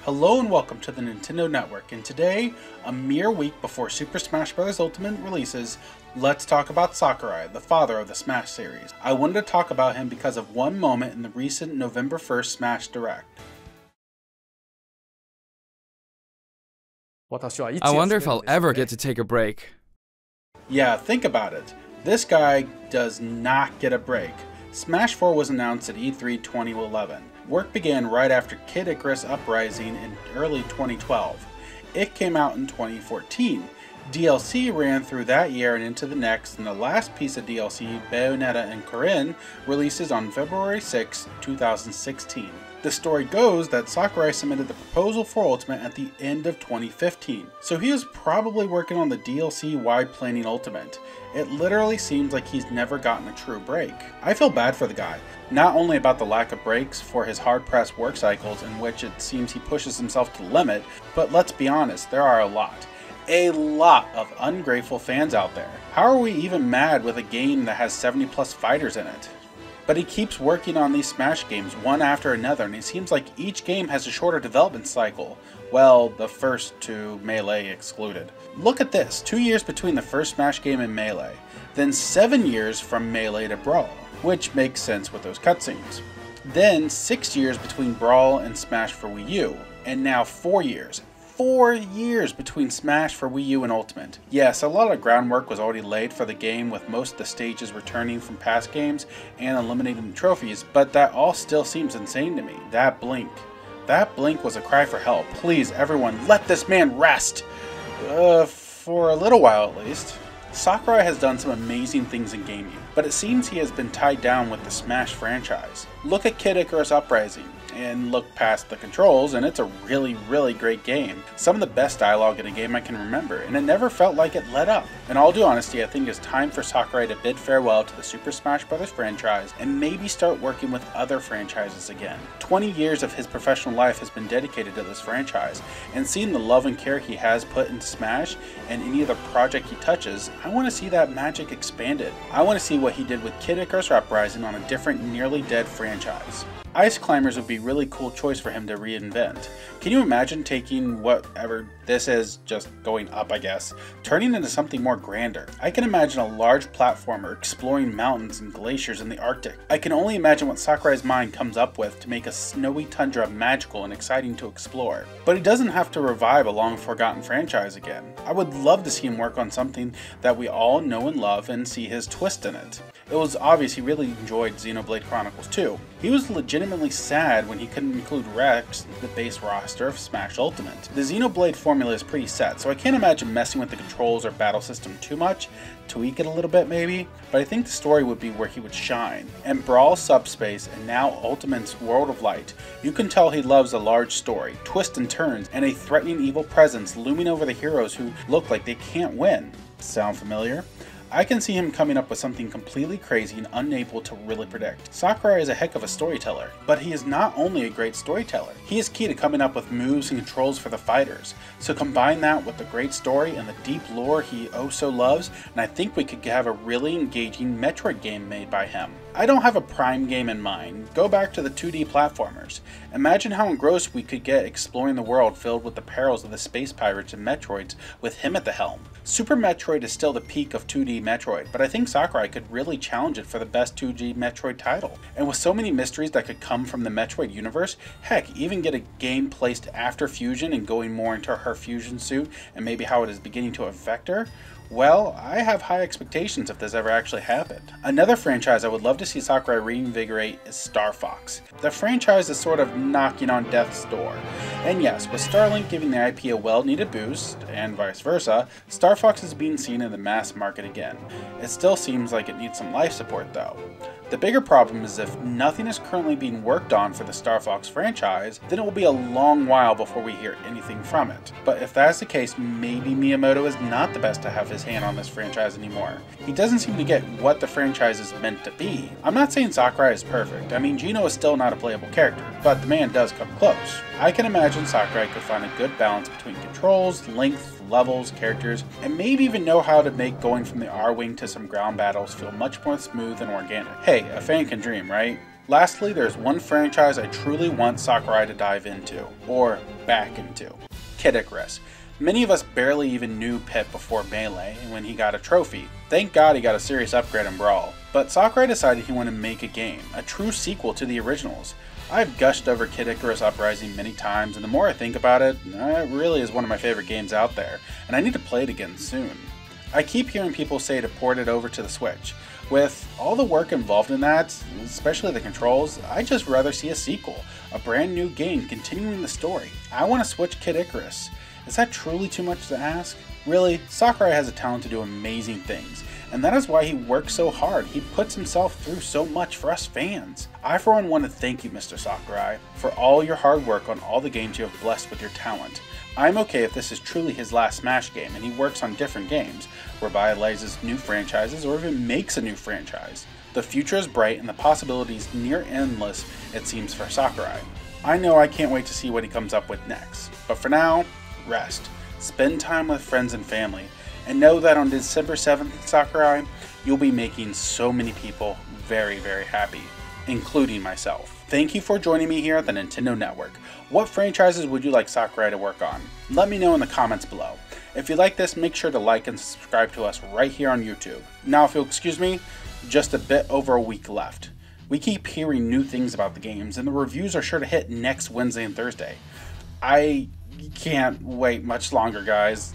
Hello and welcome to the Nintendo Network, and today, a mere week before Super Smash Bros. Ultimate releases, let's talk about Sakurai, the father of the Smash series. I wanted to talk about him because of one moment in the recent November 1st Smash Direct. I wonder if I'll ever get to take a break. Yeah, think about it. This guy does not get a break. Smash 4 was announced at E3 2011. Work began right after Kid Icarus Uprising in early 2012. It came out in 2014. DLC ran through that year and into the next, and the last piece of DLC, Bayonetta and Corrin, releases on February 6, 2016. The story goes that Sakurai submitted the proposal for Ultimate at the end of 2015, so he was probably working on the DLC while planning Ultimate. It literally seems like he's never gotten a true break. I feel bad for the guy, not only about the lack of breaks for his hard-pressed work cycles in which it seems he pushes himself to the limit, but let's be honest, there are a lot of ungrateful fans out there. How are we even mad with a game that has 70 plus fighters in it? But he keeps working on these Smash games one after another, and it seems like each game has a shorter development cycle. Well, the first two, Melee excluded. Look at this, 2 years between the first Smash game and Melee, then 7 years from Melee to Brawl, which makes sense with those cutscenes. Then 6 years between Brawl and Smash for Wii U, and now 4 years. 4 years between Smash for Wii U and Ultimate. Yes, a lot of groundwork was already laid for the game, with most of the stages returning from past games and eliminating the trophies, but that all still seems insane to me. That blink was a cry for help. Please, everyone, let this man rest! For a little while at least. Sakurai has done some amazing things in gaming, but it seems he has been tied down with the Smash franchise. Look at Kid Icarus Uprising, and look past the controls, and it's a really great game. Some of the best dialogue in a game I can remember, and it never felt like it let up. In all due honesty, I think it's time for Sakurai to bid farewell to the Super Smash Bros. Franchise and maybe start working with other franchises again. 20 years of his professional life has been dedicated to this franchise, and seeing the love and care he has put into Smash and any other project he touches, I want to see that magic expanded. I want to see what he did with Kid Icarus Uprising on a different, nearly dead franchise. Ice Climbers would be a really cool choice for him to reinvent. Can you imagine taking whatever this is, just going up I guess, turning into something more grander? I can imagine a large platformer exploring mountains and glaciers in the Arctic. I can only imagine what Sakurai's mind comes up with to make a snowy tundra magical and exciting to explore. But he doesn't have to revive a long forgotten franchise again. I would love to see him work on something that we all know and love and see his twist in it. It was obvious he really enjoyed Xenoblade Chronicles 2. He was legitimately sad when he couldn't include Rex in the base roster of Smash Ultimate. The Xenoblade formula is pretty set, so I can't imagine messing with the controls or battle system too much, tweak it a little bit maybe, but I think the story would be where he would shine. And Brawl Subspace and now Ultimate's World of Light, you can tell he loves a large story, twists and turns, and a threatening evil presence looming over the heroes who look like they can't win. Sound familiar? I can see him coming up with something completely crazy and unable to really predict. Sakurai is a heck of a storyteller, but he is not only a great storyteller, he is key to coming up with moves and controls for the fighters. So combine that with the great story and the deep lore he oh so loves, and I think we could have a really engaging Metroid game made by him. I don't have a Prime game in mind. Go back to the 2D platformers. Imagine how engrossed we could get exploring the world filled with the perils of the space pirates and Metroids with him at the helm. Super Metroid is still the peak of 2D Metroid, but I think Sakurai could really challenge it for the best 2D Metroid title. And with so many mysteries that could come from the Metroid universe, heck, even get a game placed after Fusion and going more into her fusion suit and maybe how it is beginning to affect her, well, I have high expectations if this ever actually happened. Another franchise I would love to see Sakurai reinvigorate is Starfox. The franchise is sort of knocking on death's door. And yes, with Starlink giving the IP a well-needed boost, and vice versa, Starfox is being seen in the mass market again. It still seems like it needs some life support though. The bigger problem is if nothing is currently being worked on for the Starfox franchise, then it will be a long while before we hear anything from it. But if that's the case, maybe Miyamoto is not the best to have his hand on this franchise anymore. He doesn't seem to get what the franchise is meant to be. I'm not saying Sakurai is perfect. I mean, Geno is still not a playable character, but the man does come close. I can imagine Sakurai could find a good balance between controls, length, levels, characters, and maybe even know how to make going from the R-Wing to some ground battles feel much more smooth and organic. Hey, a fan can dream, right? Lastly, there's one franchise I truly want Sakurai to dive into, or back into. Kid Icarus. Many of us barely even knew Pip before Melee when he got a trophy. Thank God he got a serious upgrade in Brawl. But Sakurai decided he wanted to make a game, a true sequel to the originals. I've gushed over Kid Icarus Uprising many times, and the more I think about it, it really is one of my favorite games out there, and I need to play it again soon. I keep hearing people say to port it over to the Switch. With all the work involved in that, especially the controls, I'd just rather see a sequel, a brand new game continuing the story. I want to switch Kid Icarus. Is that truly too much to ask? Really, Sakurai has a talent to do amazing things, and that is why he works so hard. He puts himself through so much for us fans. I for one want to thank you, Mr. Sakurai, for all your hard work on all the games you have blessed with your talent. I'm okay if this is truly his last Smash game and he works on different games, whereby realizes new franchises or even makes a new franchise. The future is bright and the possibilities near endless, it seems, for Sakurai. I know I can't wait to see what he comes up with next, but for now, rest, spend time with friends and family, and know that on December 7th, Sakurai, you'll be making so many people very, very happy, including myself. Thank you for joining me here at the Nintendo Network. What franchises would you like Sakurai to work on? Let me know in the comments below. If you like this, make sure to like and subscribe to us right here on YouTube. Now, if you'll excuse me, just a bit over a week left. We keep hearing new things about the games, and the reviews are sure to hit next Wednesday and Thursday. I can't wait much longer, guys.